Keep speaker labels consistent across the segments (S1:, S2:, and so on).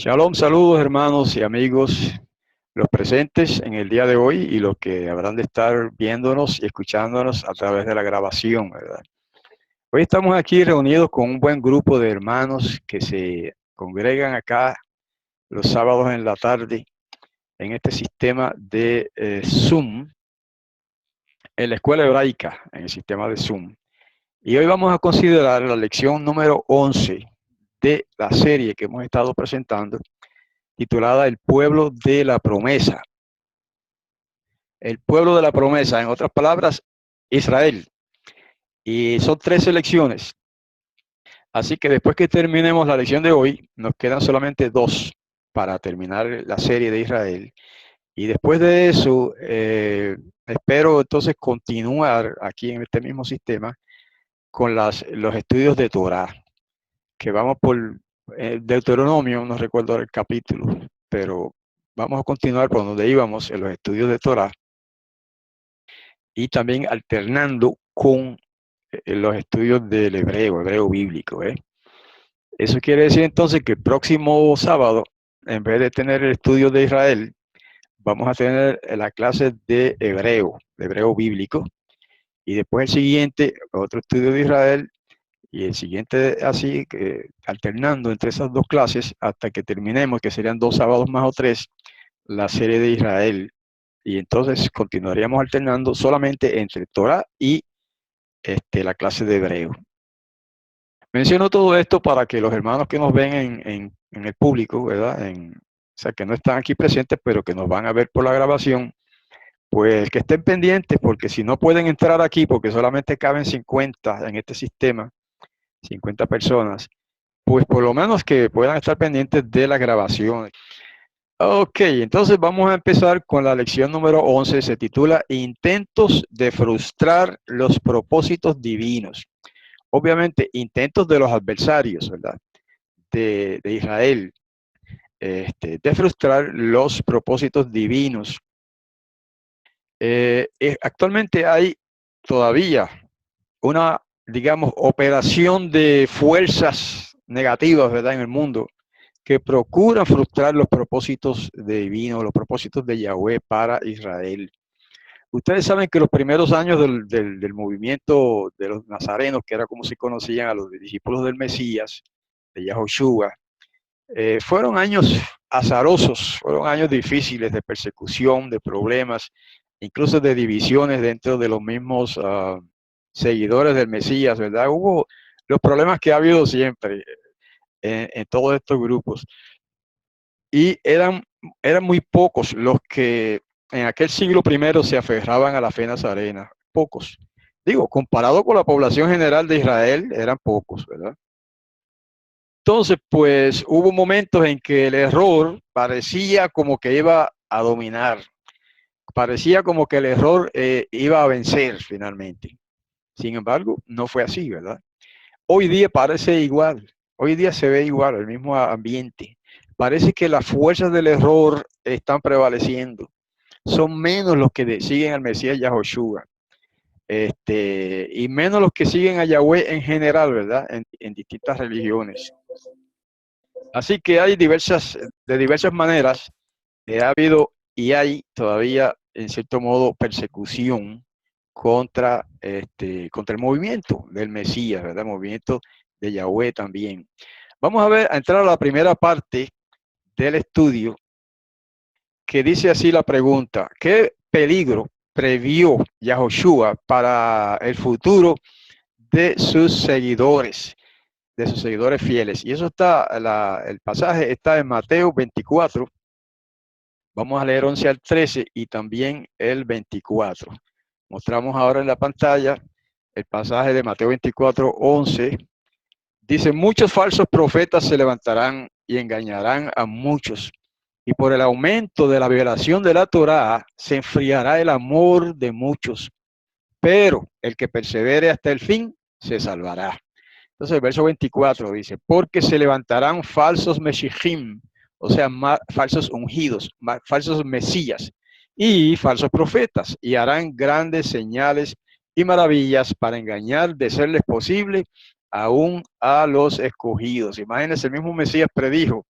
S1: Shalom, saludos hermanos y amigos, los presentes en el día de hoy y los que habrán de estar viéndonos y escuchándonos a través de la grabación, ¿verdad? Hoy estamos aquí reunidos con un buen grupo de hermanos que se congregan acá los sábados en la tarde en este sistema de Zoom, en la escuela hebraica, en el sistema de Zoom. Y hoy vamos a considerar la lección número 11 de la serie que hemos estado presentando, titulada El pueblo de la promesa. El pueblo de la promesa, en otras palabras, Israel. Y son 3 lecciones. Así que después que terminemos la lección de hoy, nos quedan solamente 2 para terminar la serie de Israel. Y después de eso, espero entonces continuar aquí en este mismo sistema con los estudios de Torah, que vamos por Deuteronomio, no recuerdo el capítulo, pero vamos a continuar por donde íbamos en los estudios de Torah y también alternando con los estudios del hebreo bíblico. Eso quiere decir entonces que el próximo sábado, en vez de tener el estudio de Israel, vamos a tener la clase de hebreo bíblico, y después el siguiente, otro estudio de Israel, y el siguiente así, alternando entre esas 2 clases hasta que terminemos, que serían 2 sábados más o 3, la serie de Israel. Y entonces continuaríamos alternando solamente entre Torah y la clase de hebreo. Menciono todo esto para que los hermanos que nos ven en el público, ¿verdad? O sea, que no están aquí presentes, pero que nos van a ver por la grabación, pues que estén pendientes, porque si no pueden entrar aquí, porque solamente caben 50 en este sistema, 50 personas, pues por lo menos que puedan estar pendientes de la grabación. Ok, entonces vamos a empezar con la lección número 11, se titula Intentos de frustrar los propósitos divinos. Obviamente, intentos de los adversarios, ¿verdad? De Israel, de frustrar los propósitos divinos. Actualmente hay todavía una, digamos, operación de fuerzas negativas, ¿verdad?, en el mundo, que procuran frustrar los propósitos divinos, los propósitos de Yahweh para Israel. Ustedes saben que los primeros años del movimiento de los nazarenos, que era como se conocían a los discípulos del Mesías, de Yahoshua, fueron años azarosos, fueron años difíciles de persecución, de problemas, incluso de divisiones dentro de los mismos seguidores del Mesías, ¿verdad? Hubo los problemas que ha habido siempre en todos estos grupos. Y eran muy pocos los que en aquel siglo primero se aferraban a la fe nazarena. Pocos. Digo, comparado con la población general de Israel, eran pocos, ¿verdad? Entonces, pues hubo momentos en que el error parecía como que iba a dominar, parecía como que el error iba a vencer finalmente. Sin embargo, no fue así, ¿verdad? Hoy día parece igual, hoy día se ve igual, el mismo ambiente. Parece que las fuerzas del error están prevaleciendo. Son menos los que siguen al Mesías Yahoshua, y menos los que siguen a Yahweh en general, ¿verdad? En distintas religiones. Así que hay de diversas maneras, ha habido y hay todavía, en cierto modo, persecución contra el movimiento del Mesías, ¿verdad? El movimiento de Yahweh también. Vamos a entrar a la primera parte del estudio, que dice así la pregunta: ¿qué peligro previó Yahoshua para el futuro de sus seguidores? De sus seguidores fieles. Y eso el pasaje está en Mateo 24. Vamos a leer 11 al 13 y también el 24. Mostramos ahora en la pantalla el pasaje de Mateo 24, 11. Dice: muchos falsos profetas se levantarán y engañarán a muchos. Y por el aumento de la violación de la Torá se enfriará el amor de muchos. Pero el que persevere hasta el fin se salvará. Entonces el verso 24 dice: porque se levantarán falsos meshijim, o sea, falsos ungidos, falsos mesías y falsos profetas, y harán grandes señales y maravillas para engañar, de serles posible, aún a los escogidos. Imagínense, el mismo Mesías predijo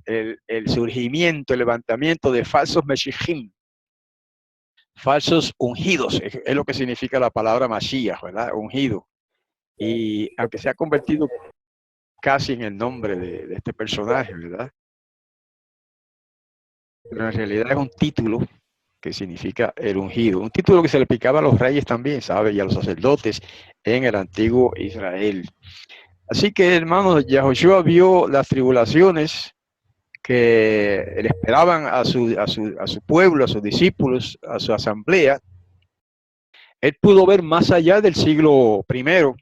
S1: el surgimiento, el levantamiento de falsos Meshijim, falsos ungidos, es lo que significa la palabra Mashiach, ¿verdad? Ungido. Y aunque se ha convertido casi en el nombre de este personaje, ¿verdad? Pero en realidad es un título que significa el ungido, un título que se le aplicaba a los reyes también, ¿sabe? Y a los sacerdotes en el antiguo Israel. Así que, hermanos, Yahoshua vio las tribulaciones que le esperaban a su pueblo, a sus discípulos, a su asamblea. Él pudo ver más allá del siglo primero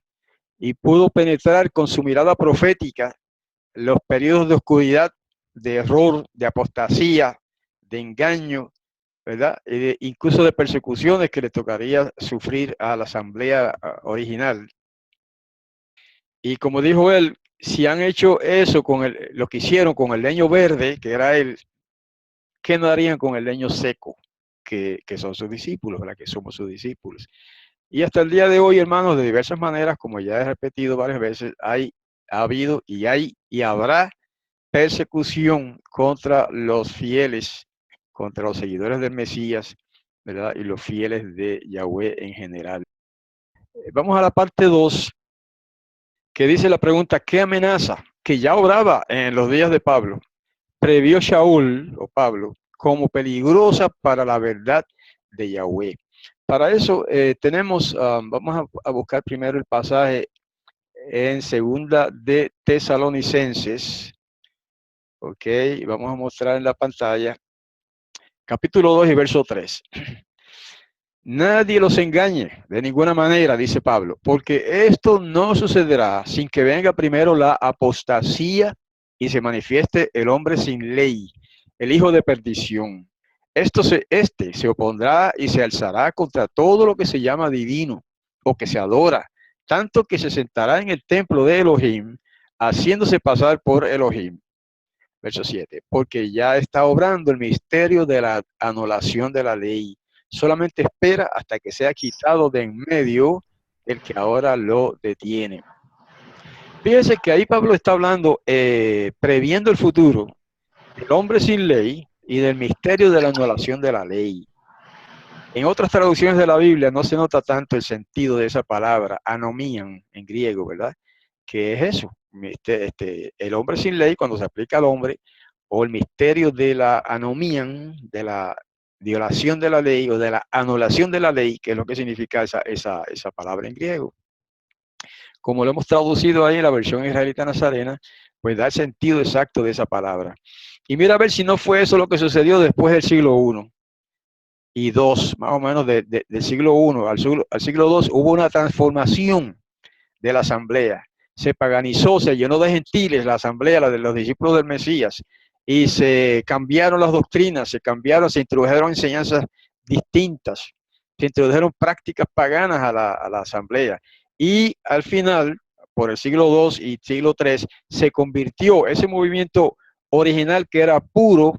S1: y pudo penetrar con su mirada profética los periodos de oscuridad, de error, de apostasía, de engaño, ¿verdad? Incluso de persecuciones que le tocaría sufrir a la asamblea original. Y como dijo él, si han hecho eso con lo que hicieron con el leño verde, que era él, ¿qué no harían con el leño seco, que son sus discípulos, ¿verdad? Que somos sus discípulos? Y hasta el día de hoy, hermanos, de diversas maneras, como ya he repetido varias veces, ha habido y hay y habrá persecución contra los fieles, contra los seguidores del Mesías, ¿verdad? Y los fieles de Yahweh en general. Vamos a la parte 2, que dice la pregunta, ¿qué amenaza que ya obraba en los días de Pablo previó Shaul o Pablo como peligrosa para la verdad de Yahweh? Para eso vamos a buscar primero el pasaje en segunda de Tesalonicenses, ok, vamos a mostrar en la pantalla, capítulo 2 y verso 3. Nadie los engañe de ninguna manera, dice Pablo, porque esto no sucederá sin que venga primero la apostasía y se manifieste el hombre sin ley, el hijo de perdición. Este se opondrá y se alzará contra todo lo que se llama divino o que se adora, tanto que se sentará en el templo de Elohim, haciéndose pasar por Elohim. Verso 7, porque ya está obrando el misterio de la anulación de la ley. Solamente espera hasta que sea quitado de en medio el que ahora lo detiene. Fíjense que ahí Pablo está hablando, previendo el futuro del hombre sin ley y del misterio de la anulación de la ley. En otras traducciones de la Biblia no se nota tanto el sentido de esa palabra, anomían en griego, ¿verdad? ¿Qué es eso? El hombre sin ley, cuando se aplica al hombre, o el misterio de la anomían, de la violación de la ley o de la anulación de la ley, que es lo que significa esa palabra en griego. Como lo hemos traducido ahí en la versión israelita nazarena, pues da el sentido exacto de esa palabra. Y mira a ver si no fue eso lo que sucedió después del siglo I y II, más o menos del siglo I al siglo II, hubo una transformación de la asamblea. Se paganizó, se llenó de gentiles la asamblea, la de los discípulos del Mesías, y se cambiaron las doctrinas, se introdujeron enseñanzas distintas, se introdujeron prácticas paganas a la asamblea. Y al final, por el siglo II y siglo III, se convirtió ese movimiento original que era puro,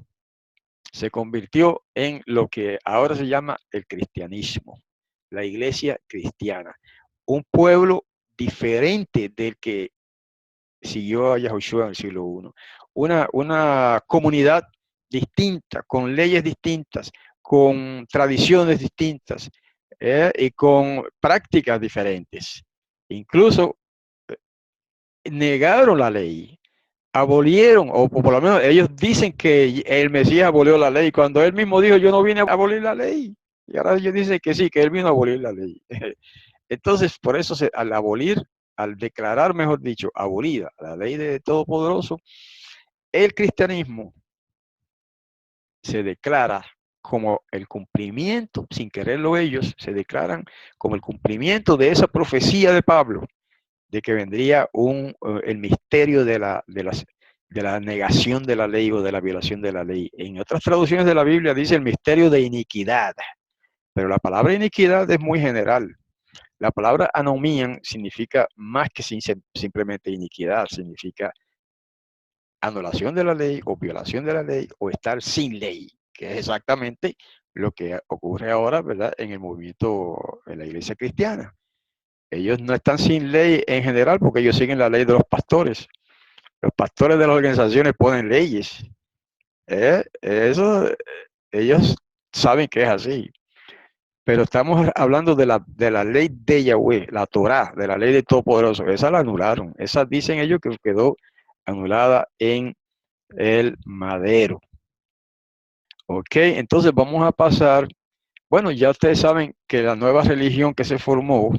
S1: se convirtió en lo que ahora se llama el cristianismo, la iglesia cristiana. Un pueblo diferente del que siguió a Yahushua en el siglo I. Una comunidad distinta, con leyes distintas, con tradiciones distintas y con prácticas diferentes. Incluso negaron la ley, abolieron, o por lo menos ellos dicen que el Mesías abolió la ley, cuando él mismo dijo, yo no vine a abolir la ley. Y ahora ellos dicen que sí, que él vino a abolir la ley. Entonces, por eso al abolir, al declarar, mejor dicho, abolida la ley de Todopoderoso, el cristianismo se declara como el cumplimiento, sin quererlo ellos, se declaran como el cumplimiento de esa profecía de Pablo, de que vendría el misterio de la negación de la ley o de la violación de la ley. En otras traducciones de la Biblia dice el misterio de iniquidad, pero la palabra iniquidad es muy general. La palabra anomían significa más que simplemente iniquidad, significa anulación de la ley o violación de la ley o estar sin ley, que es exactamente lo que ocurre ahora, ¿verdad?, en el movimiento, en la iglesia cristiana. Ellos no están sin ley en general porque ellos siguen la ley de los pastores. Los pastores de las organizaciones ponen leyes Eso, ellos saben que es así. Pero estamos hablando de la ley de Yahweh, la Torá, de la ley de Todopoderoso. Esa la anularon. Esa dicen ellos que quedó anulada en el madero. Ok, entonces vamos a pasar. Bueno, ya ustedes saben que la nueva religión que se formó,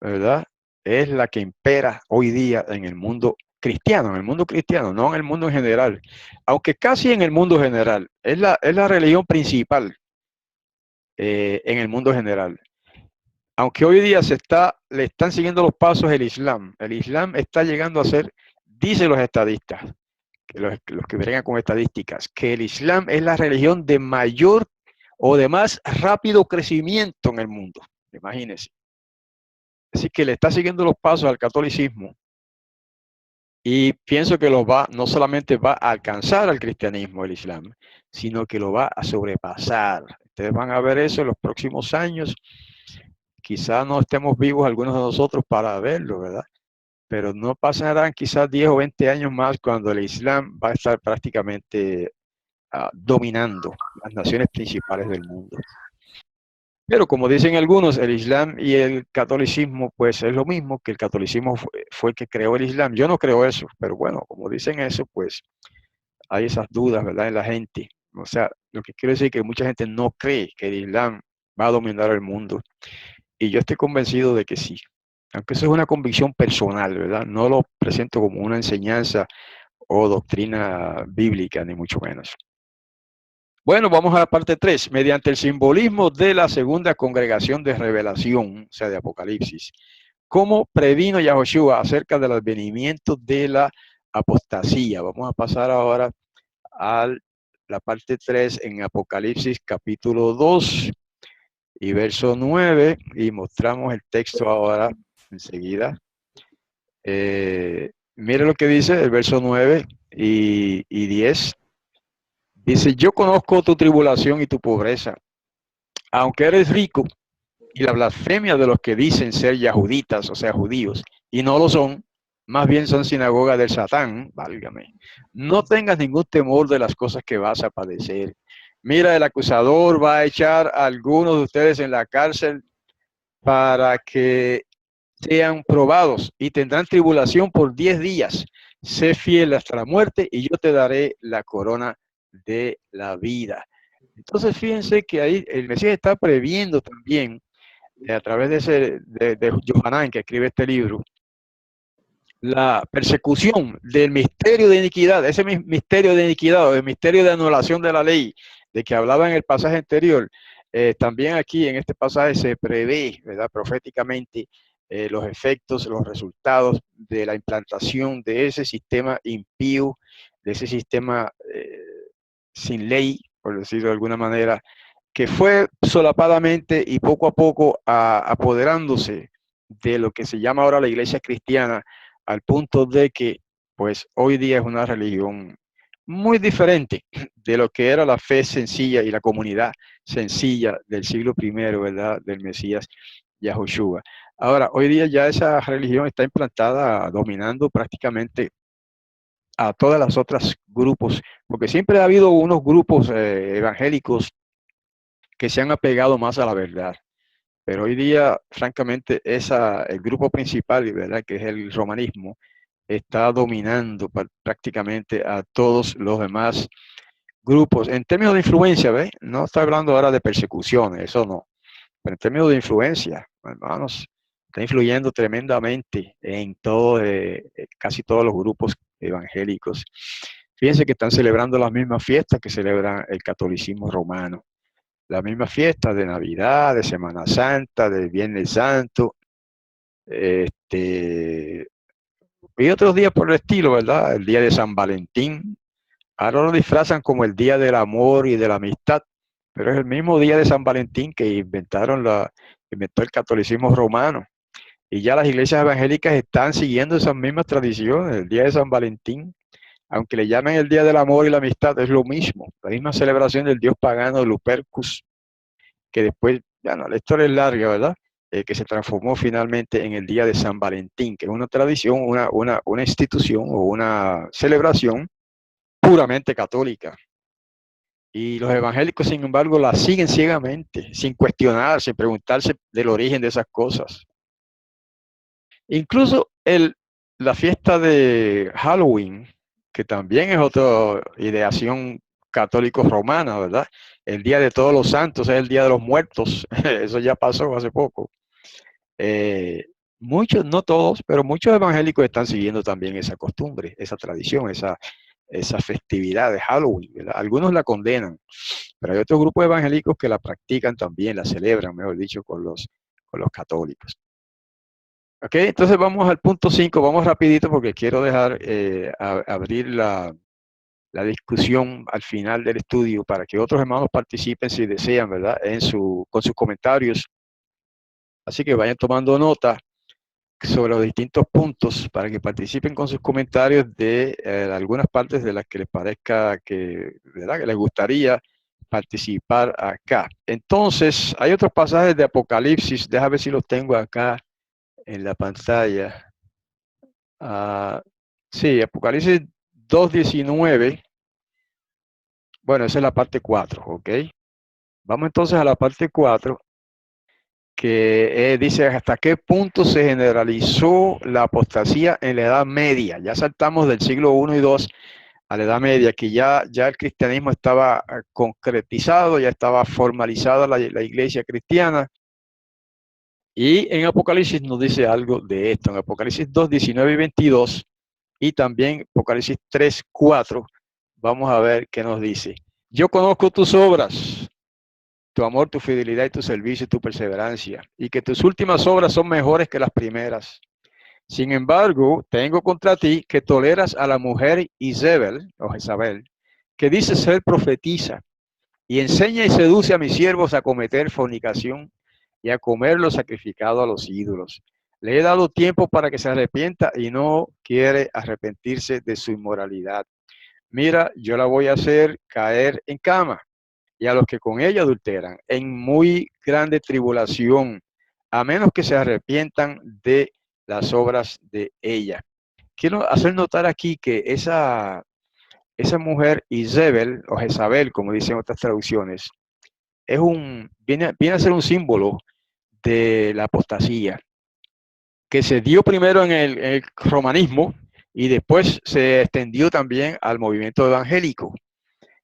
S1: ¿verdad? Es la que impera hoy día en el mundo cristiano, no en el mundo en general, aunque casi en el mundo general. Es la religión principal en el mundo general. Aunque hoy día le están siguiendo los pasos el Islam. El Islam está llegando a ser, dicen los estadistas, los que vengan con estadísticas, que el Islam es la religión de mayor o de más rápido crecimiento en el mundo. Imagínense. Así que le está siguiendo los pasos al catolicismo y pienso que no solamente va a alcanzar al cristianismo, el Islam, sino que lo va a sobrepasar. Ustedes van a ver eso en los próximos años. Quizás no estemos vivos algunos de nosotros para verlo, ¿verdad? Pero no pasarán quizás 10 o 20 años más cuando el Islam va a estar prácticamente dominando las naciones principales del mundo. Pero como dicen algunos, el Islam y el catolicismo, pues es lo mismo, que el catolicismo fue el que creó el Islam. Yo no creo eso, pero bueno, como dicen eso, pues hay esas dudas, ¿verdad?, en la gente. O sea, lo que quiero decir es que mucha gente no cree que el Islam va a dominar el mundo. Y yo estoy convencido de que sí. Aunque eso es una convicción personal, ¿verdad? No lo presento como una enseñanza o doctrina bíblica, ni mucho menos. Bueno, vamos a la parte 3. Mediante el simbolismo de la segunda congregación de revelación, o sea, de Apocalipsis, ¿cómo previno Yahoshua acerca del advenimiento de la apostasía? Vamos a pasar ahora a la parte 3 en Apocalipsis capítulo 2 y verso 9, y mostramos el texto ahora enseguida. Mire lo que dice el verso 9 y 10. Dice, yo conozco tu tribulación y tu pobreza, aunque eres rico, y la blasfemia de los que dicen ser yahuditas, o sea, judíos, y no lo son, más bien son sinagoga del Satán, válgame. No tengas ningún temor de las cosas que vas a padecer. Mira, el acusador va a echar a algunos de ustedes en la cárcel para que sean probados y tendrán tribulación por 10 días. Sé fiel hasta la muerte y yo te daré la corona de la vida. Entonces, fíjense que ahí el Mesías está previendo también, a través de Johanán, que escribe este libro, la persecución del misterio de iniquidad, ese misterio de iniquidad o el misterio de anulación de la ley, de que hablaba en el pasaje anterior. También aquí en este pasaje se prevé, ¿verdad?, proféticamente, los efectos, los resultados de la implantación de ese sistema impío, de ese sistema sin ley, por decirlo de alguna manera, que fue solapadamente y poco a poco apoderándose de lo que se llama ahora la iglesia cristiana, al punto de que pues hoy día es una religión muy diferente de lo que era la fe sencilla y la comunidad sencilla del siglo I, ¿verdad?, del Mesías Yahushua. Ahora, hoy día ya esa religión está implantada, dominando prácticamente a todas las otras grupos, porque siempre ha habido unos grupos evangélicos que se han apegado más a la verdad. Pero hoy día, francamente, el grupo principal, ¿verdad?, que es el romanismo, está dominando prácticamente a todos los demás grupos. En términos de influencia, ¿ves? No estoy hablando ahora de persecuciones, eso no. Pero en términos de influencia, hermanos, está influyendo tremendamente en casi todos los grupos evangélicos. Fíjense que están celebrando las mismas fiestas que celebra el catolicismo romano. La misma fiesta de Navidad, de Semana Santa, de Viernes Santo, y otros días por el estilo, ¿verdad? El día de San Valentín. Ahora lo disfrazan como el día del amor y de la amistad, pero es el mismo día de San Valentín que inventó el catolicismo romano. Y ya las iglesias evangélicas están siguiendo esas mismas tradiciones, el día de San Valentín, aunque le llamen el día del amor y la amistad, es lo mismo, la misma celebración del dios pagano Lupercus, que después, bueno, la historia es larga, ¿verdad? Que se transformó finalmente en el día de San Valentín, que es una tradición, una institución o una celebración puramente católica. Y los evangélicos, sin embargo, la siguen ciegamente, sin cuestionar, sin preguntarse del origen de esas cosas. Incluso la fiesta de Halloween, que también es otra ideación católico-romana, ¿verdad? El Día de Todos los Santos es el Día de los Muertos. Eso ya pasó hace poco. Muchos, no todos, pero muchos evangélicos están siguiendo también esa costumbre, esa tradición, esa festividad de Halloween, ¿verdad? Algunos la condenan, pero hay otros grupos evangélicos que la practican también, la celebran, mejor dicho, con los católicos. Ok, entonces vamos al punto 5, vamos rapidito porque quiero dejar abrir la discusión al final del estudio para que otros hermanos participen si desean, ¿verdad? Con sus comentarios. Así que vayan tomando nota sobre los distintos puntos para que participen con sus comentarios de algunas partes de las que les parezca que, ¿verdad?, que les gustaría participar acá. Entonces, hay otros pasajes de Apocalipsis, déjame ver si los tengo acá en la pantalla. Sí, Apocalipsis 2:19. Bueno, esa es la parte 4, ¿ok? Vamos entonces a la parte 4, que dice hasta qué punto se generalizó la apostasía en la Edad Media. Ya saltamos del siglo I y II a la Edad Media, que ya el cristianismo estaba concretizado, ya estaba formalizada la iglesia cristiana. Y en Apocalipsis nos dice algo de esto. En Apocalipsis 2:19 y 22, y también Apocalipsis 3:4, vamos a ver qué nos dice. Yo conozco tus obras, tu amor, tu fidelidad y tu servicio y tu perseverancia, y que tus últimas obras son mejores que las primeras. Sin embargo, tengo contra ti que toleras a la mujer Jezabel, que dice ser profetisa, y enseña y seduce a mis siervos a cometer fornicación y a comer lo sacrificado a los ídolos. Le he dado tiempo para que se arrepienta y no quiere arrepentirse de su inmoralidad. Mira, yo la voy a hacer caer en cama, y a los que con ella adulteran en muy grande tribulación, a menos que se arrepientan de las obras de ella. Quiero hacer notar aquí que esa mujer Jezabel, o Jezabel, como dicen otras traducciones, viene a ser un símbolo de la apostasía, que se dio primero en el romanismo y después se extendió también al movimiento evangélico.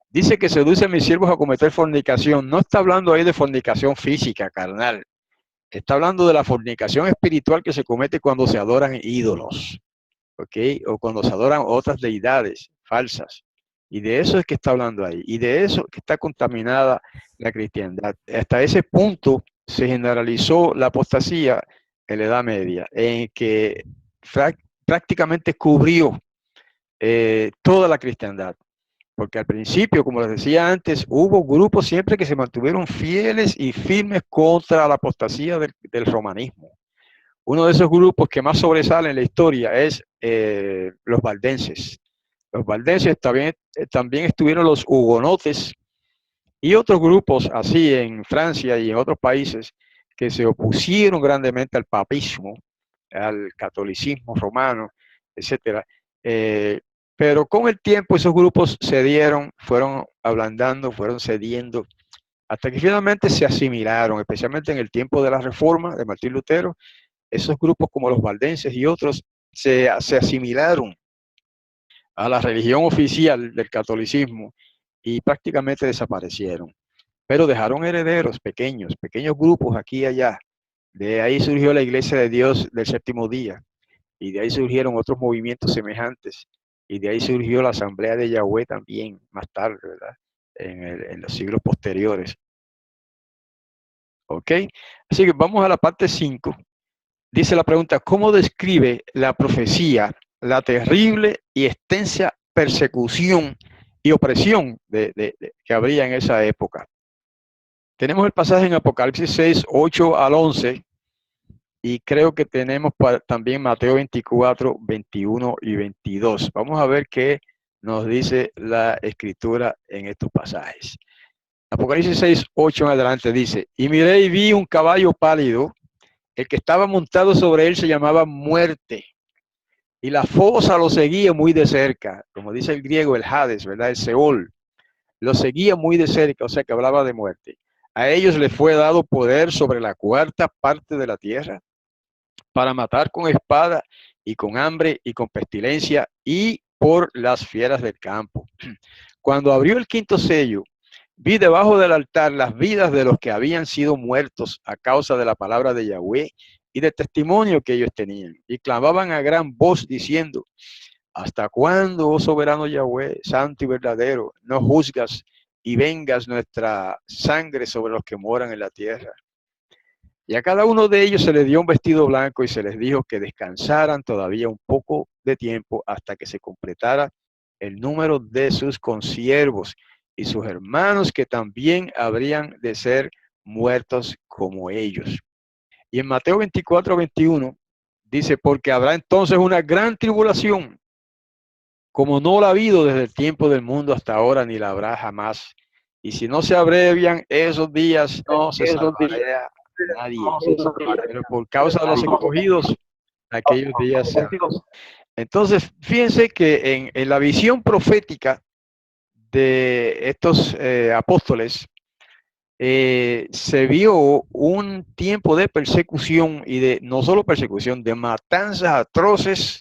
S1: Dice que seduce a mis siervos a cometer fornicación. No está hablando ahí de fornicación física, carnal. Está hablando de la fornicación espiritual que se comete cuando se adoran ídolos, ¿ok? O cuando se adoran otras deidades falsas. Y de eso es que está hablando ahí. Y de eso que está contaminada la cristiandad. Hasta ese punto se generalizó la apostasía en la Edad Media, en que prácticamente cubrió toda la cristiandad. Porque al principio, como les decía antes, hubo grupos siempre que se mantuvieron fieles y firmes contra la apostasía del romanismo. Uno de esos grupos que más sobresale en la historia es los valdenses. Los valdenses también estuvieron los hugonotes y otros grupos así en Francia y en otros países que se opusieron grandemente al papismo, al catolicismo romano, etcétera. Pero con el tiempo esos grupos cedieron, fueron ablandando, fueron cediendo, hasta que finalmente se asimilaron, especialmente en el tiempo de la Reforma de Martín Lutero. Esos grupos como los valdenses y otros se asimilaron a la religión oficial del catolicismo y prácticamente desaparecieron. Pero dejaron herederos pequeños grupos aquí y allá. De ahí surgió la Iglesia de Dios del Séptimo Día, y de ahí surgieron otros movimientos semejantes, y de ahí surgió la Asamblea de Yahweh también, más tarde, ¿verdad? En los siglos posteriores. ¿Ok? Así que vamos a la parte 5. Dice la pregunta, ¿cómo describe la profecía la terrible y extensa persecución y opresión que habría en esa época? Tenemos el pasaje en Apocalipsis 6, 8 al 11, y creo que tenemos también Mateo 24, 21 y 22. Vamos a ver qué nos dice la escritura en estos pasajes. Apocalipsis 6, 8 en adelante dice, y miré y vi un caballo pálido, el que estaba montado sobre él se llamaba Muerte, y la fosa lo seguía muy de cerca, como dice el griego, el Hades, ¿verdad? El Seol, lo seguía muy de cerca, o sea que hablaba de muerte. A ellos les fue dado poder sobre la cuarta parte de la tierra para matar con espada y con hambre y con pestilencia y por las fieras del campo. Cuando abrió el quinto sello, vi debajo del altar las vidas de los que habían sido muertos a causa de la palabra de Yahweh y del testimonio que ellos tenían. Y clamaban a gran voz diciendo, ¿hasta cuándo, oh soberano Yahweh, santo y verdadero, no juzgas y vengas nuestra sangre sobre los que moran en la tierra? Y a cada uno de ellos se les dio un vestido blanco y se les dijo que descansaran todavía un poco de tiempo hasta que se completara el número de sus consiervos y sus hermanos que también habrían de ser muertos como ellos. Y en Mateo 24:21 dice, porque habrá entonces una gran tribulación, como no la ha habido desde el tiempo del mundo hasta ahora, ni la habrá jamás. Y si no se abrevian esos días, no se salvará nadie. Pero por causa de los escogidos, aquellos días se abren. Entonces, fíjense que en la visión profética de estos apóstoles, se vio un tiempo de persecución y de, no solo persecución, de matanzas atroces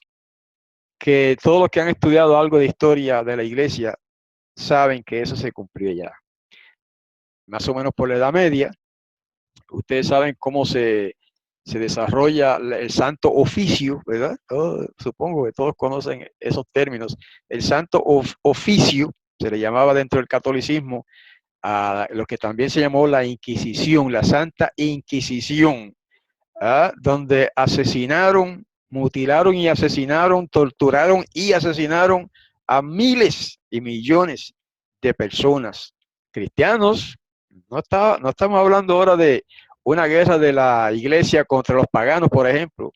S1: que todos los que han estudiado algo de historia de la iglesia saben que eso se cumplió ya. Más o menos por la Edad Media, ustedes saben cómo se desarrolla el santo oficio, ¿verdad? Supongo que todos conocen esos términos. El santo oficio se le llamaba dentro del catolicismo a lo que también se llamó la Inquisición, la Santa Inquisición, donde asesinaron, mutilaron y asesinaron, torturaron y asesinaron a miles y millones de personas, cristianos. No estamos hablando ahora de una guerra de la iglesia contra los paganos, por ejemplo,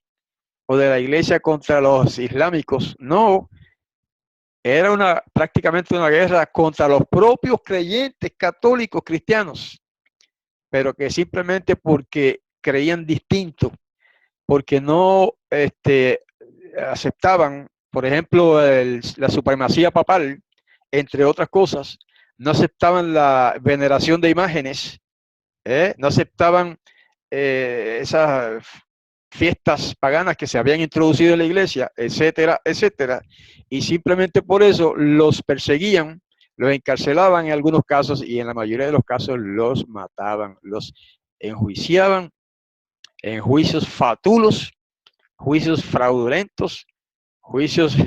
S1: o de la iglesia contra los islámicos. No, era prácticamente una guerra contra los propios creyentes católicos cristianos, pero que simplemente porque creían distinto, porque no aceptaban, por ejemplo, la supremacía papal, entre otras cosas, no aceptaban la veneración de imágenes, no aceptaban esas fiestas paganas que se habían introducido en la iglesia, etcétera, etcétera, y simplemente por eso los perseguían, los encarcelaban en algunos casos y en la mayoría de los casos los mataban, los enjuiciaban en juicios fatulos, juicios fraudulentos, juicios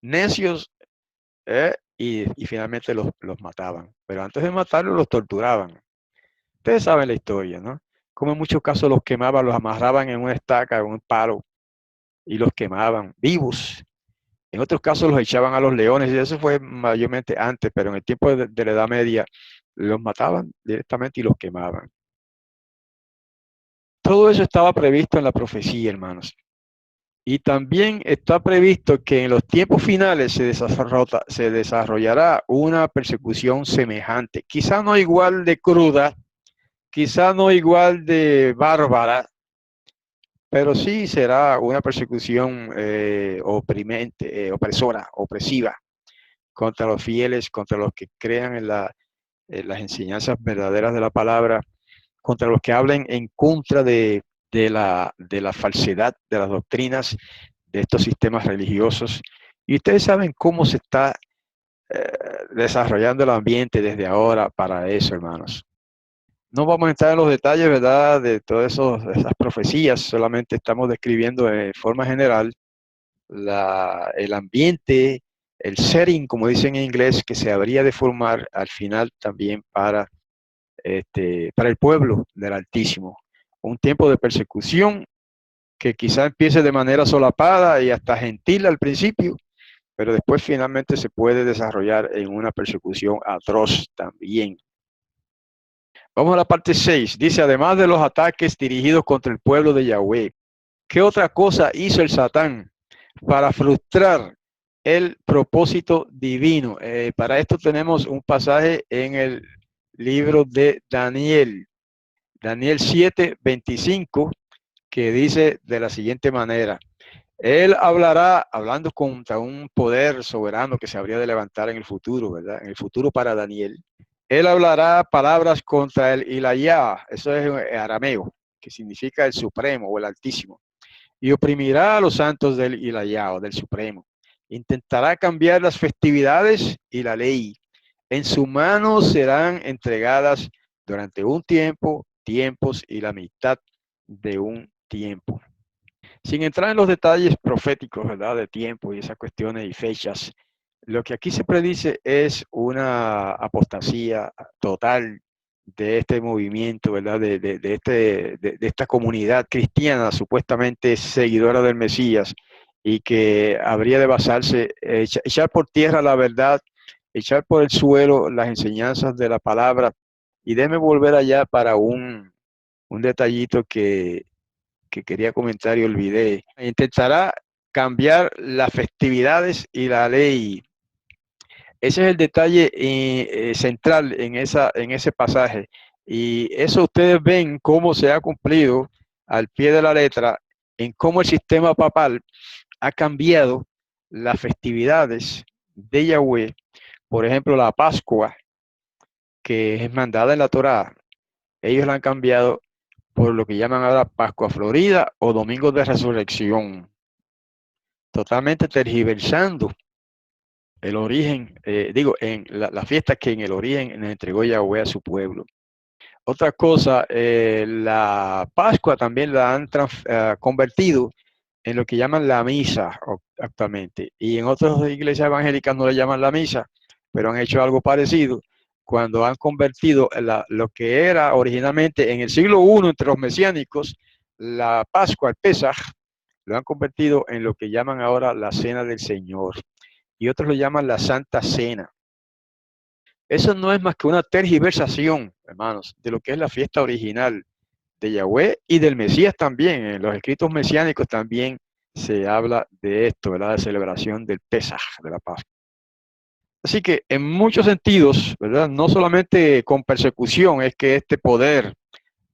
S1: necios, y finalmente los mataban. Pero antes de matarlos los torturaban. Ustedes saben la historia, ¿no? Como en muchos casos los quemaban, los amarraban en una estaca, en un palo, y los quemaban vivos. En otros casos los echaban a los leones, y eso fue mayormente antes, pero en el tiempo de la Edad Media los mataban directamente y los quemaban. Todo eso estaba previsto en la profecía, hermanos. Y también está previsto que en los tiempos finales se desarrollará una persecución semejante, quizá no igual de cruda, quizá no igual de bárbara, pero sí será una persecución oprimente, opresora, opresiva contra los fieles, contra los que crean en las enseñanzas verdaderas de la palabra, contra los que hablen en contra de la falsedad de las doctrinas de estos sistemas religiosos. Y ustedes saben cómo se está desarrollando el ambiente desde ahora para eso, hermanos. No vamos a entrar en los detalles, ¿verdad?, de todas esas profecías, solamente estamos describiendo de forma general el ambiente, el setting, como dicen en inglés, que se habría de formar al final también para el pueblo del Altísimo. Un tiempo de persecución que quizá empiece de manera solapada y hasta gentil al principio, pero después finalmente se puede desarrollar en una persecución atroz también. Vamos a la parte 6. Dice, además de los ataques dirigidos contra el pueblo de Yahweh, ¿qué otra cosa hizo el Satán para frustrar el propósito divino? Para esto tenemos un pasaje en el libro de Daniel, Daniel 7:25, que dice de la siguiente manera, Él hablará, hablando contra un poder soberano que se habría de levantar en el futuro, ¿verdad? En el futuro para Daniel. Él hablará palabras contra el Ilayá, eso es arameo, que significa el Supremo o el Altísimo, y oprimirá a los santos del Ilayá o del Supremo. Intentará cambiar las festividades y la ley. En su mano serán entregadas durante un tiempo, tiempos y la mitad de un tiempo. Sin entrar en los detalles proféticos, ¿verdad? De tiempo y esas cuestiones y fechas, lo que aquí se predice es una apostasía total de este movimiento, ¿verdad? De esta comunidad cristiana supuestamente seguidora del Mesías y que habría de basarse, echar por tierra la verdad, echar por el suelo las enseñanzas de la palabra. Y déme volver allá para un detallito que quería comentar y olvidé. Intentará cambiar las festividades y la ley. Ese es el detalle central en ese pasaje. Y eso ustedes ven cómo se ha cumplido al pie de la letra, en cómo el sistema papal ha cambiado las festividades de Yahweh. Por ejemplo, la Pascua, que es mandada en la Torá, ellos la han cambiado por lo que llaman ahora Pascua Florida o Domingo de Resurrección, totalmente tergiversando el origen, en la fiesta que en el origen le entregó Yahweh a su pueblo. Otra cosa, la Pascua también la han convertido en lo que llaman la misa actualmente. Y en otras iglesias evangélicas no le llaman la misa, pero han hecho algo parecido cuando han convertido lo que era originalmente en el siglo I entre los mesiánicos, la Pascua, el Pesaj, lo han convertido en lo que llaman ahora la Cena del Señor. Y otros lo llaman la Santa Cena. Eso no es más que una tergiversación, hermanos, de lo que es la fiesta original de Yahweh y del Mesías también. En los escritos mesiánicos también se habla de esto, ¿verdad? De celebración del Pesaj, de la Pascua. Así que en muchos sentidos, ¿verdad? No solamente con persecución es que este poder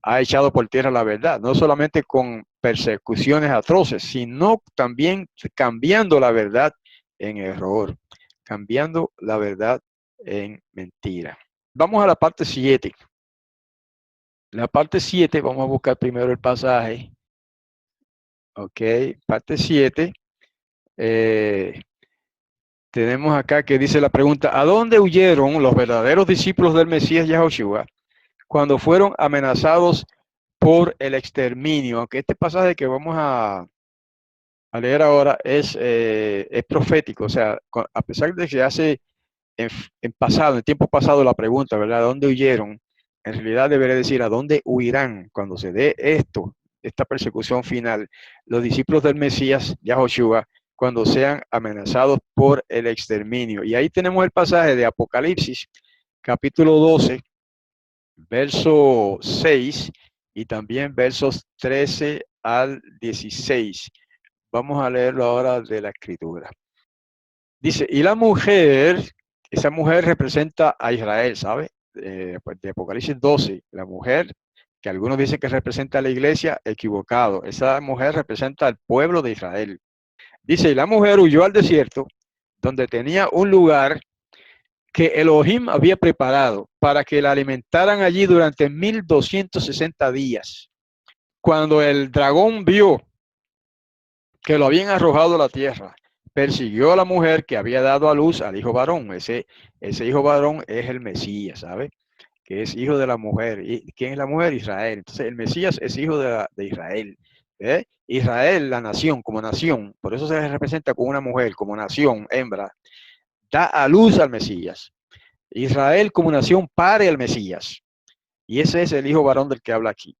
S1: ha echado por tierra la verdad, no solamente con persecuciones atroces, sino también cambiando la verdad en error, cambiando la verdad en mentira. Vamos a la parte 7. La parte 7, vamos a buscar primero el pasaje. Ok, parte 7. Eh, tenemos acá que dice la pregunta, ¿a dónde huyeron los verdaderos discípulos del Mesías Yahushua cuando fueron amenazados por el exterminio? Aunque este pasaje que vamos a leer ahora es profético, o sea, a pesar de que se hace en pasado, en tiempo pasado la pregunta, ¿verdad? ¿A dónde huyeron? En realidad debería decir, ¿a dónde huirán cuando se dé esto, esta persecución final, los discípulos del Mesías, Yahushua, cuando sean amenazados por el exterminio? Y ahí tenemos el pasaje de Apocalipsis, capítulo 12, verso 6 y también versos 13 al 16. Vamos a leerlo ahora de la escritura. Dice, y la mujer, esa mujer representa a Israel, ¿sabe? Pues de Apocalipsis 12, la mujer, que algunos dicen que representa a la iglesia, equivocado. Esa mujer representa al pueblo de Israel. Dice, y la mujer huyó al desierto, donde tenía un lugar que Elohim había preparado para que la alimentaran allí durante 1260 días. Cuando el dragón vio que lo habían arrojado a la tierra, persiguió a la mujer que había dado a luz al hijo varón. Ese hijo varón es el Mesías, ¿sabe? Que es hijo de la mujer. ¿Y quién es la mujer? Israel. Entonces el Mesías es hijo de Israel. Israel, la nación, como nación, por eso se representa con una mujer, como nación, hembra, da a luz al Mesías. Israel como nación pare al Mesías. Y ese es el hijo varón del que habla aquí.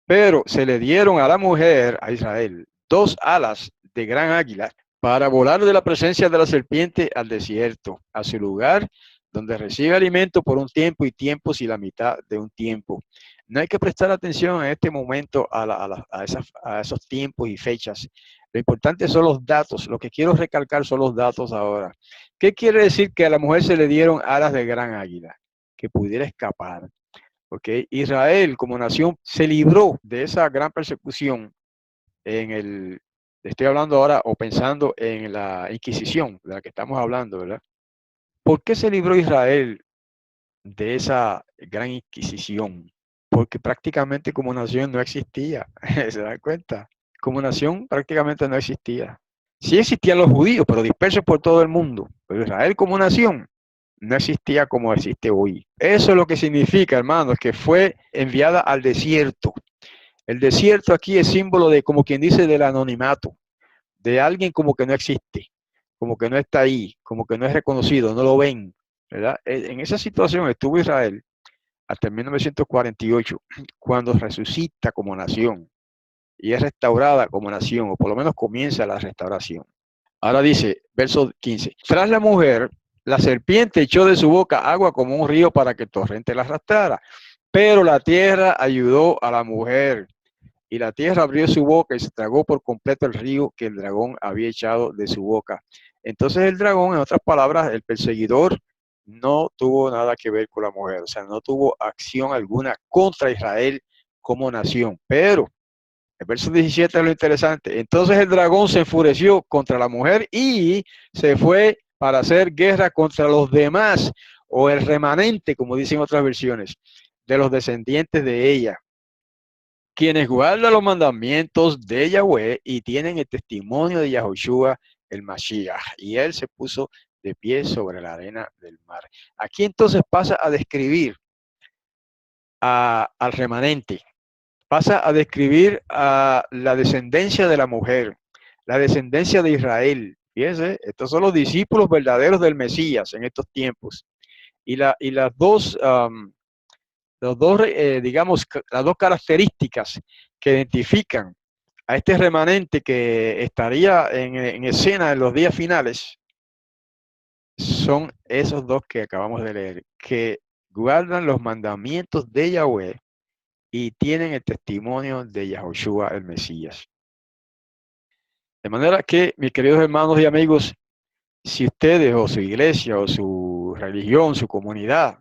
S1: Pero se le dieron a la mujer, a Israel, dos alas de gran águila para volar de la presencia de la serpiente al desierto, a su lugar donde recibe alimento por un tiempo y tiempos y la mitad de un tiempo. No hay que prestar atención en este momento a esos tiempos y fechas. Lo importante son los datos. Lo que quiero recalcar son los datos ahora. ¿Qué quiere decir que a la mujer se le dieron alas de gran águila? Que pudiera escapar. Okay. Israel como nación se libró de esa gran persecución en el Estoy hablando ahora o pensando en la Inquisición, de la que estamos hablando, ¿verdad? ¿Por qué se libró Israel de esa gran Inquisición? Porque prácticamente como nación no existía, ¿se dan cuenta? Como nación prácticamente no existía. Sí existían los judíos, pero dispersos por todo el mundo. Pero Israel como nación no existía como existe hoy. Eso es lo que significa, hermanos, que fue enviada al desierto. El desierto aquí es símbolo de, como quien dice, del anonimato, de alguien como que no existe, como que no está ahí, como que no es reconocido, no lo ven, ¿verdad? En esa situación estuvo Israel hasta 1948, cuando resucita como nación y es restaurada como nación, o por lo menos comienza la restauración. Ahora dice, verso 15, tras la mujer, la serpiente echó de su boca agua como un río para que el torrente la arrastrara, pero la tierra ayudó a la mujer, y la tierra abrió su boca y se tragó por completo el río que el dragón había echado de su boca. Entonces el dragón, en otras palabras, el perseguidor, no tuvo nada que ver con la mujer, o sea, no tuvo acción alguna contra Israel como nación. Pero el verso 17 es lo interesante. Entonces el dragón se enfureció contra la mujer y se fue para hacer guerra contra los demás, o el remanente, como dicen otras versiones, de los descendientes de ella, quienes guardan los mandamientos de Yahweh y tienen el testimonio de Yahushua el Mashiach. Y él se puso de pie sobre la arena del mar. Aquí entonces pasa a describir al remanente, pasa a describir a la descendencia de la mujer, la descendencia de Israel. Fíjense, estos son los discípulos verdaderos del Mesías en estos tiempos. Y las dos, digamos, las dos características que identifican a este remanente que estaría en escena en los días finales son esos dos que acabamos de leer, que guardan los mandamientos de Yahweh y tienen el testimonio de Yahushua el Mesías. De manera que, mis queridos hermanos y amigos, si ustedes o su iglesia o su religión, su comunidad,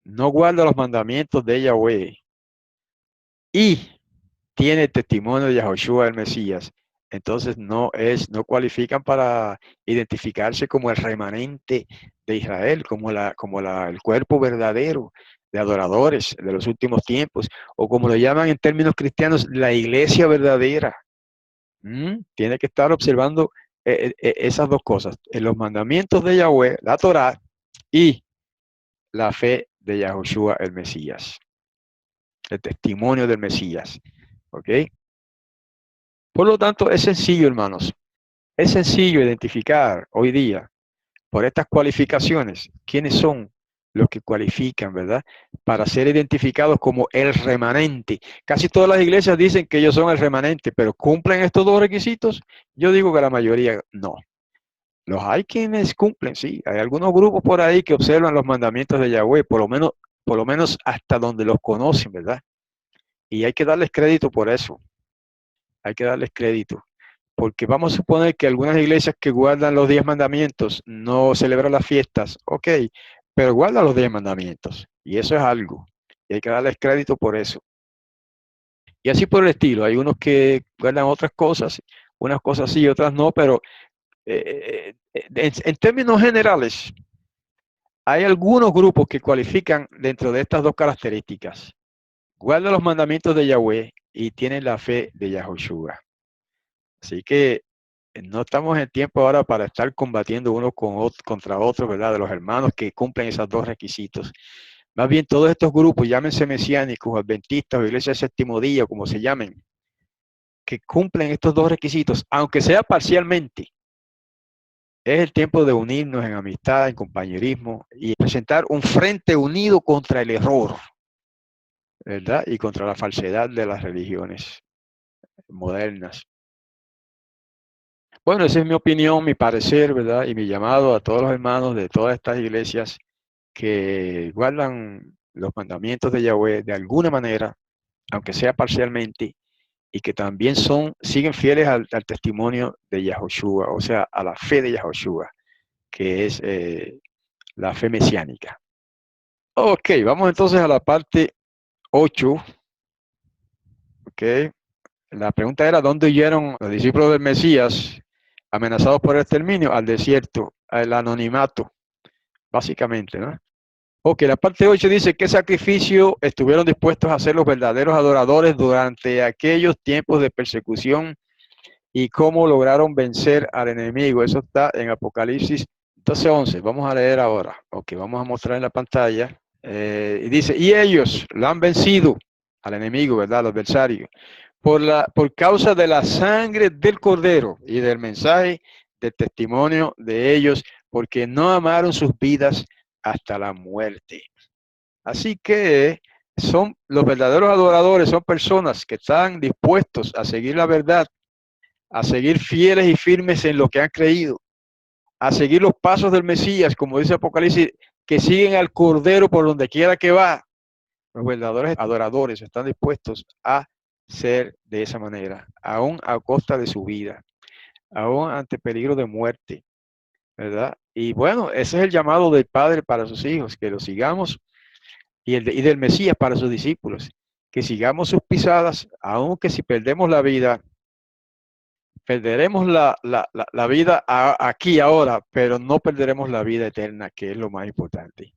S1: no guarda los mandamientos de Yahweh y tiene el testimonio de Yahushua el Mesías, entonces no cualifican para identificarse como el remanente de Israel, el cuerpo verdadero de adoradores de los últimos tiempos, o como lo llaman en términos cristianos, la iglesia verdadera. Tiene que estar observando esas dos cosas, en los mandamientos de Yahweh, la Torá, y la fe de Yahushua el Mesías, el testimonio del Mesías. ¿Ok? Por lo tanto, es sencillo, hermanos. Es sencillo identificar hoy día por estas cualificaciones quiénes son los que cualifican, ¿verdad? Para ser identificados como el remanente. Casi todas las iglesias dicen que ellos son el remanente, pero ¿cumplen estos dos requisitos? Yo digo que la mayoría no. Los hay quienes cumplen, sí. Hay algunos grupos por ahí que observan los mandamientos de Yahweh, por lo menos hasta donde los conocen, ¿verdad? Y hay que darles crédito por eso. Hay que darles crédito. Porque vamos a suponer que algunas iglesias que guardan los 10 mandamientos no celebran las fiestas, ok, pero guardan los 10 mandamientos. Y eso es algo. Y hay que darles crédito por eso. Y así por el estilo. Hay unos que guardan otras cosas, unas cosas sí, otras no, pero en términos generales, hay algunos grupos que cualifican dentro de estas dos características. Guardan los mandamientos de Yahweh y tienen la fe de Yahushua. Así que no estamos en tiempo ahora para estar combatiendo uno contra otro, ¿verdad? De los hermanos que cumplen esos dos requisitos. Más bien, todos estos grupos, llámense mesiánicos, adventistas o iglesias de séptimo día, como se llamen, que cumplen estos dos requisitos, aunque sea parcialmente, es el tiempo de unirnos en amistad, en compañerismo y presentar un frente unido contra el error, ¿verdad? Y contra la falsedad de las religiones modernas. Bueno, esa es mi opinión, mi parecer, ¿verdad? Y mi llamado a todos los hermanos de todas estas iglesias que guardan los mandamientos de Yahweh de alguna manera, aunque sea parcialmente, y que también siguen fieles al testimonio de Yahushua, o sea, a la fe de Yahushua, que es la fe mesiánica. Ok, vamos entonces a la parte 8. Ok, La pregunta era, ¿dónde huyeron los discípulos del Mesías amenazados por el exterminio? Al desierto, al anonimato, básicamente, ¿no? Ok, la parte 8 dice, ¿qué sacrificio estuvieron dispuestos a hacer los verdaderos adoradores durante aquellos tiempos de persecución y cómo lograron vencer al enemigo? Eso está en Apocalipsis 12:11. Vamos a leer ahora. Ok, vamos a mostrar en la pantalla. Y dice, y ellos lo han vencido al enemigo, ¿verdad? Al adversario, por causa de la sangre del Cordero y del mensaje del testimonio de ellos, porque no amaron sus vidas hasta la muerte. Así que son los verdaderos adoradores, son personas que están dispuestos a seguir la verdad, a seguir fieles y firmes en lo que han creído, a seguir los pasos del Mesías, como dice Apocalipsis, que siguen al Cordero por donde quiera que va. Los verdaderos adoradores están dispuestos a ser de esa manera, aún a costa de su vida, aún ante peligro de muerte, ¿verdad? Y bueno, ese es el llamado del Padre para sus hijos, que lo sigamos, y del Mesías para sus discípulos, que sigamos sus pisadas, aunque si perdemos la vida, perderemos la vida aquí ahora, pero no perderemos la vida eterna, que es lo más importante.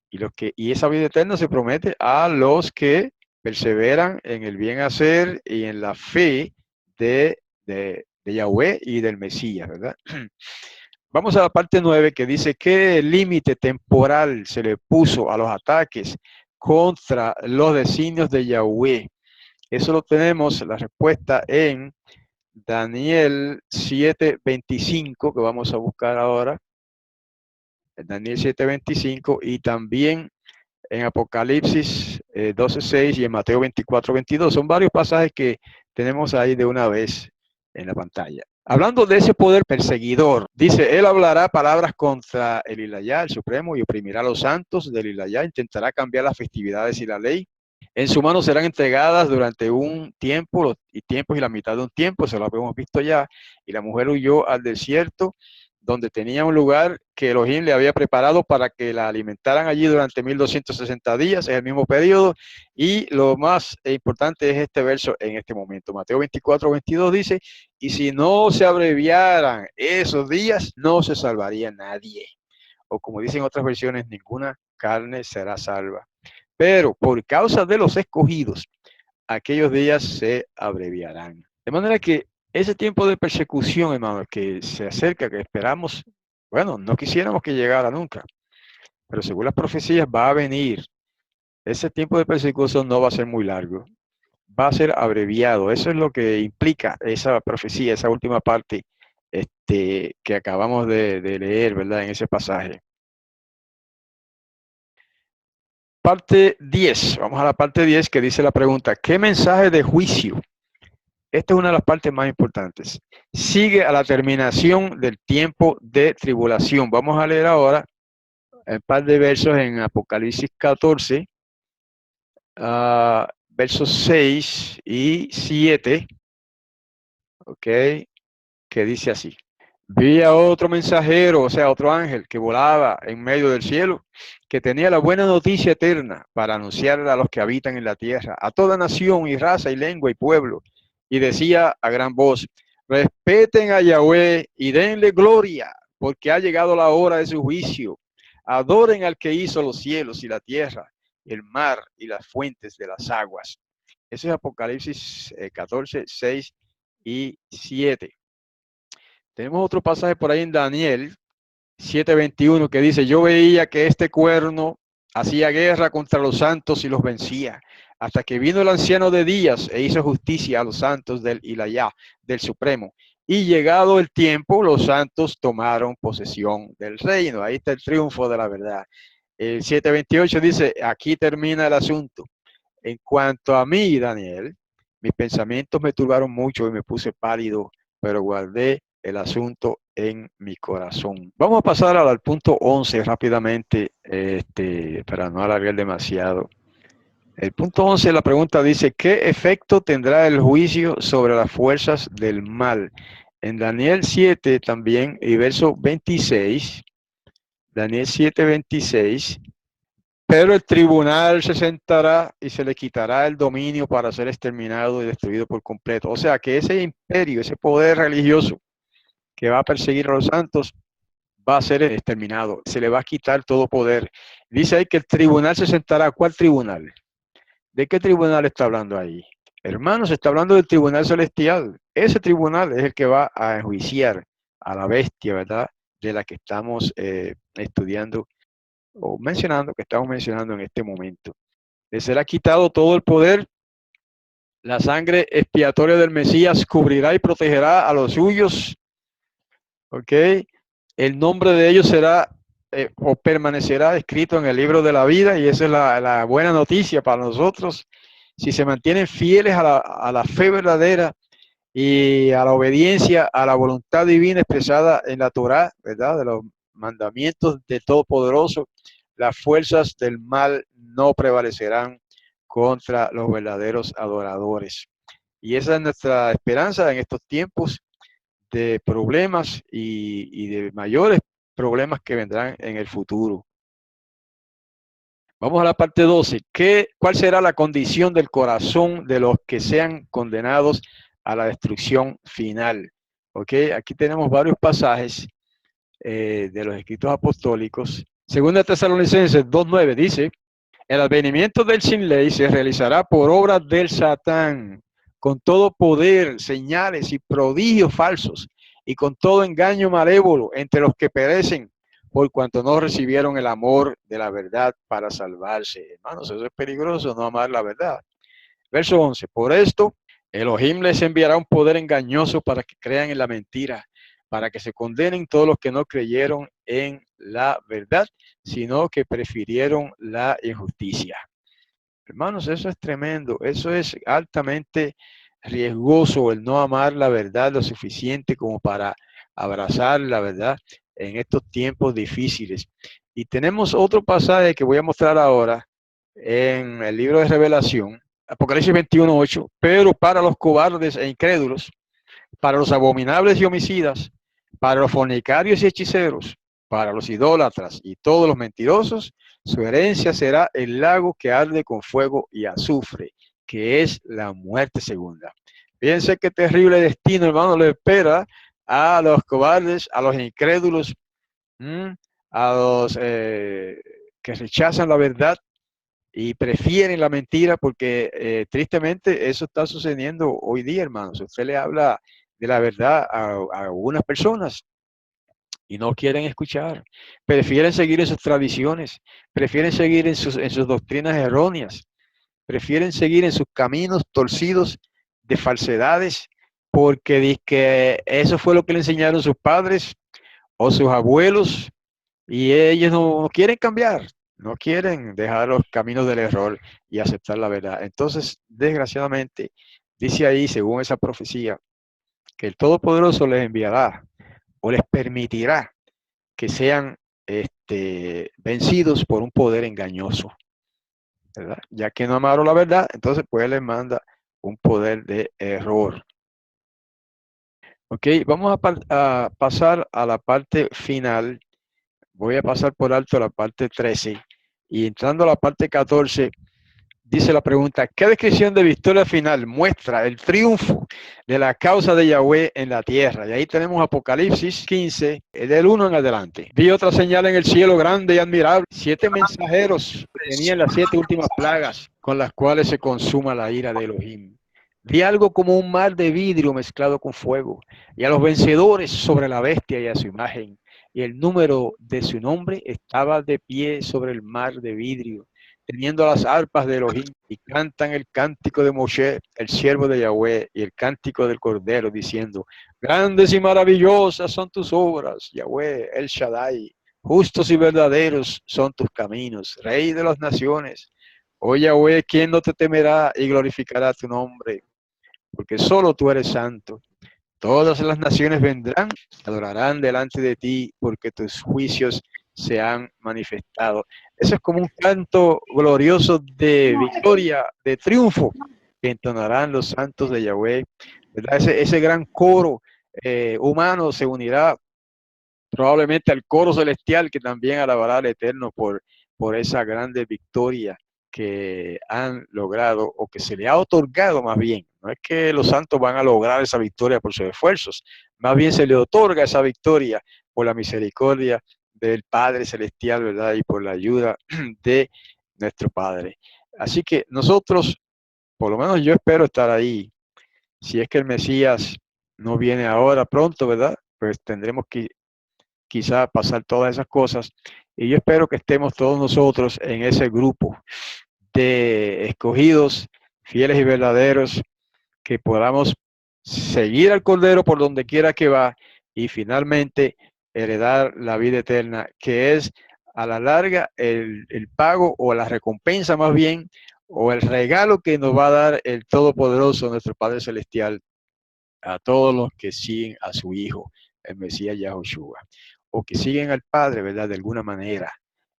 S1: Y esa vida eterna se promete a los que perseveran en el bien hacer y en la fe de Yahweh y del Mesías, ¿verdad? Vamos a la parte 9 que dice, ¿qué límite temporal se le puso a los ataques contra los designios de Yahweh? Eso lo tenemos, la respuesta en Daniel 7:25, que vamos a buscar ahora. Daniel 7:25 y también en Apocalipsis 12:6 y en Mateo 24:22. Son varios pasajes que tenemos ahí de una vez en la pantalla. Hablando de ese poder perseguidor, dice, él hablará palabras contra el Ilayá, el Supremo, y oprimirá a los santos del Ilayá, intentará cambiar las festividades y la ley. En su mano serán entregadas durante un tiempo, y tiempos y la mitad de un tiempo, eso lo habíamos visto ya, y la mujer huyó al desierto, donde tenía un lugar que Elohim le había preparado para que la alimentaran allí durante 1260 días, es el mismo periodo, y lo más importante es este verso en este momento. Mateo 24:22 dice, y si no se abreviaran esos días, no se salvaría nadie. O como dicen otras versiones, ninguna carne será salva. Pero por causa de los escogidos, aquellos días se abreviarán. De manera que ese tiempo de persecución, hermano, que se acerca, que esperamos, bueno, no quisiéramos que llegara nunca, pero según las profecías va a venir. Ese tiempo de persecución no va a ser muy largo, va a ser abreviado. Eso es lo que implica esa profecía, esa última parte que acabamos de leer, ¿verdad? En ese pasaje. Parte 10, vamos a la parte 10 que dice la pregunta, ¿qué mensaje de juicio? Esta es una de las partes más importantes. Sigue a la terminación del tiempo de tribulación. Vamos a leer ahora un par de versos en Apocalipsis 14, versos 6 y 7, ¿ok? Que dice así. Vi a otro mensajero, o sea, otro ángel que volaba en medio del cielo, que tenía la buena noticia eterna para anunciarla a los que habitan en la tierra, a toda nación y raza y lengua y pueblo, y decía a gran voz, respeten a Yahweh y denle gloria, porque ha llegado la hora de su juicio. Adoren al que hizo los cielos y la tierra, el mar y las fuentes de las aguas. Eso es Apocalipsis 14, 6 y 7. Tenemos otro pasaje por ahí en Daniel 7:21 que dice, yo veía que este cuerno hacía guerra contra los santos y los vencía, hasta que vino el anciano de días e hizo justicia a los santos del Ilayá, del Supremo. Y llegado el tiempo, los santos tomaron posesión del reino. Ahí está el triunfo de la verdad. El 7:28 dice, aquí termina el asunto. En cuanto a mí, Daniel, mis pensamientos me turbaron mucho y me puse pálido, pero guardé el asunto en mi corazón. Vamos a pasar al punto 11 rápidamente, para no alargar demasiado. El punto 11, la pregunta dice, ¿qué efecto tendrá el juicio sobre las fuerzas del mal? En Daniel 7 también, y verso 26, Daniel 7:26, Pero el tribunal se sentará y se le quitará el dominio para ser exterminado y destruido por completo. O sea que ese imperio, ese poder religioso que va a perseguir a los santos, va a ser exterminado. Se le va a quitar todo poder. Dice ahí que el tribunal se sentará. ¿Cuál tribunal? ¿De qué tribunal está hablando ahí? Hermanos, está hablando del tribunal celestial. Ese tribunal es el que va a enjuiciar a la bestia, ¿verdad? De la que estamos estudiando o mencionando, que estamos mencionando en este momento. Le será quitado todo el poder. La sangre expiatoria del Mesías cubrirá y protegerá a los suyos. ¿Ok? El nombre de ellos será o permanecerá escrito en el libro de la vida, y esa es la buena noticia para nosotros. Si se mantienen fieles a la fe verdadera y a la obediencia a la voluntad divina expresada en la Torá, ¿verdad? De los mandamientos del Todopoderoso, las fuerzas del mal no prevalecerán contra los verdaderos adoradores. Y esa es nuestra esperanza en estos tiempos de problemas y de mayores problemas que vendrán en el futuro. Vamos a la parte 12. ¿Cuál será la condición del corazón de los que sean condenados a la destrucción final? ¿Ok? Aquí tenemos varios pasajes de los escritos apostólicos. Segunda Tesalonicenses 2:9 dice: el advenimiento del sin ley se realizará por obra del Satán, con todo poder, señales y prodigios falsos, y con todo engaño malévolo entre los que perecen, por cuanto no recibieron el amor de la verdad para salvarse. Hermanos, eso es peligroso, no amar la verdad. Verso 11. Por esto, Elohim les enviará un poder engañoso para que crean en la mentira, para que se condenen todos los que no creyeron en la verdad, sino que prefirieron la injusticia. Hermanos, eso es tremendo, eso es altamente riesgoso, el no amar la verdad lo suficiente como para abrazar la verdad en estos tiempos difíciles. Y tenemos otro pasaje que voy a mostrar ahora en el libro de Revelación, Apocalipsis 21:8, pero para los cobardes e incrédulos, para los abominables y homicidas, para los fornicarios y hechiceros, para los idólatras y todos los mentirosos, su herencia será el lago que arde con fuego y azufre, que es la muerte segunda. Fíjense qué terrible destino, hermano, le espera a los cobardes, a los incrédulos, a los que rechazan la verdad y prefieren la mentira, porque tristemente eso está sucediendo hoy día, hermanos. Usted le habla de la verdad a algunas personas y no quieren escuchar, prefieren seguir en sus tradiciones, prefieren seguir en sus doctrinas erróneas, prefieren seguir en sus caminos torcidos de falsedades, porque que eso fue lo que le enseñaron sus padres o sus abuelos, y ellos no quieren cambiar, no quieren dejar los caminos del error y aceptar la verdad. Entonces, desgraciadamente, dice ahí, según esa profecía, que el Todopoderoso les enviará o les permitirá que sean vencidos por un poder engañoso, ¿verdad? Ya que no amaron la verdad, entonces pues les manda un poder de error. Ok, vamos a pasar a la parte final. Voy a pasar por alto la parte 13 y entrando a la parte 14, dice la pregunta: ¿qué descripción de victoria final muestra el triunfo de la causa de Yahweh en la tierra? Y ahí tenemos Apocalipsis 15, del 1 en adelante. Vi otra señal en el cielo grande y admirable, 7 mensajeros que tenían las 7 últimas plagas con las cuales se consuma la ira de Elohim. Vi algo como un mar de vidrio mezclado con fuego, y a los vencedores sobre la bestia y a su imagen, y el número de su nombre estaba de pie sobre el mar de vidrio, teniendo las arpas de Elohim, y cantan el cántico de Moshe, el siervo de Yahweh, y el cántico del Cordero, diciendo: grandes y maravillosas son tus obras, Yahweh, el Shaddai, justos y verdaderos son tus caminos, Rey de las naciones. Oh Yahweh, ¿quién no te temerá y glorificará tu nombre? Porque solo tú eres santo. Todas las naciones vendrán, adorarán delante de ti, porque tus juicios se han manifestado. Eso es como un canto glorioso de victoria, de triunfo, que entonarán los santos de Yahweh, ¿verdad? Ese gran coro humano se unirá probablemente al coro celestial, que también alabará al Eterno por por esa grande victoria que han logrado o que se le ha otorgado más bien. No es que los santos van a lograr esa victoria por sus esfuerzos, más bien se le otorga esa victoria por la misericordia del Padre Celestial, ¿verdad? Y por la ayuda de nuestro Padre. Así que nosotros, por lo menos yo espero estar ahí. Si es que el Mesías no viene ahora pronto, ¿verdad? Pues tendremos que quizá pasar todas esas cosas. Y yo espero que estemos todos nosotros en ese grupo de escogidos, fieles y verdaderos, que podamos seguir al Cordero por donde quiera que va y finalmente heredar la vida eterna, que es a la larga el pago o la recompensa más bien, o el regalo que nos va a dar el Todopoderoso, nuestro Padre Celestial, a todos los que siguen a su Hijo, el Mesías Yahushua, o que siguen al Padre, ¿verdad? De alguna manera,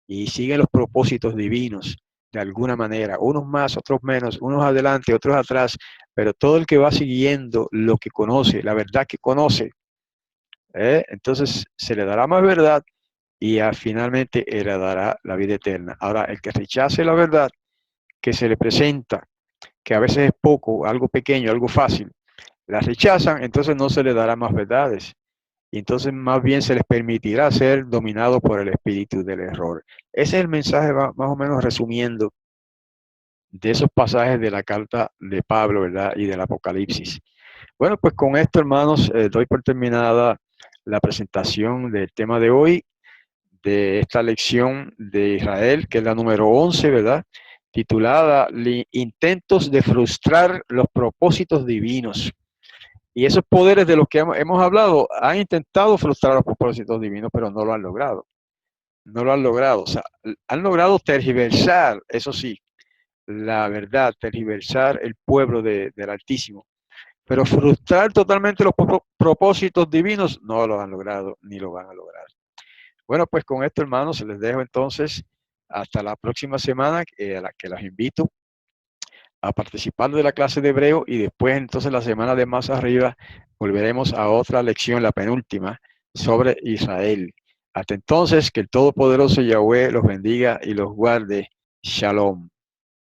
S1: y siguen los propósitos divinos, de alguna manera, unos más, otros menos, unos adelante, otros atrás, pero todo el que va siguiendo lo que conoce, la verdad que conoce, entonces se le dará más verdad y finalmente heredará la vida eterna. Ahora, el que rechace la verdad que se le presenta, que a veces es poco, algo pequeño, algo fácil, la rechazan, entonces no se les dará más verdades. Y entonces más bien se les permitirá ser dominados por el espíritu del error. Ese es el mensaje más o menos resumiendo de esos pasajes de la carta de Pablo, ¿verdad? Y del Apocalipsis. Bueno, pues con esto, hermanos, doy por terminada la presentación del tema de hoy, de esta lección de Israel, que es la número 11, ¿verdad? Titulada Intentos de frustrar los propósitos divinos. Y esos poderes de los que hemos hablado han intentado frustrar los propósitos divinos, pero no lo han logrado. No lo han logrado. O sea, han logrado tergiversar, eso sí, la verdad, tergiversar el pueblo del Altísimo. Pero frustrar totalmente los propósitos divinos no lo han logrado ni lo van a lograr. Bueno, pues con esto, hermanos, les dejo entonces hasta la próxima semana, a la que los invito a participar de la clase de hebreo y después entonces la semana de más arriba volveremos a otra lección, la penúltima, sobre Israel. Hasta entonces, que el Todopoderoso Yahweh los bendiga y los guarde. Shalom.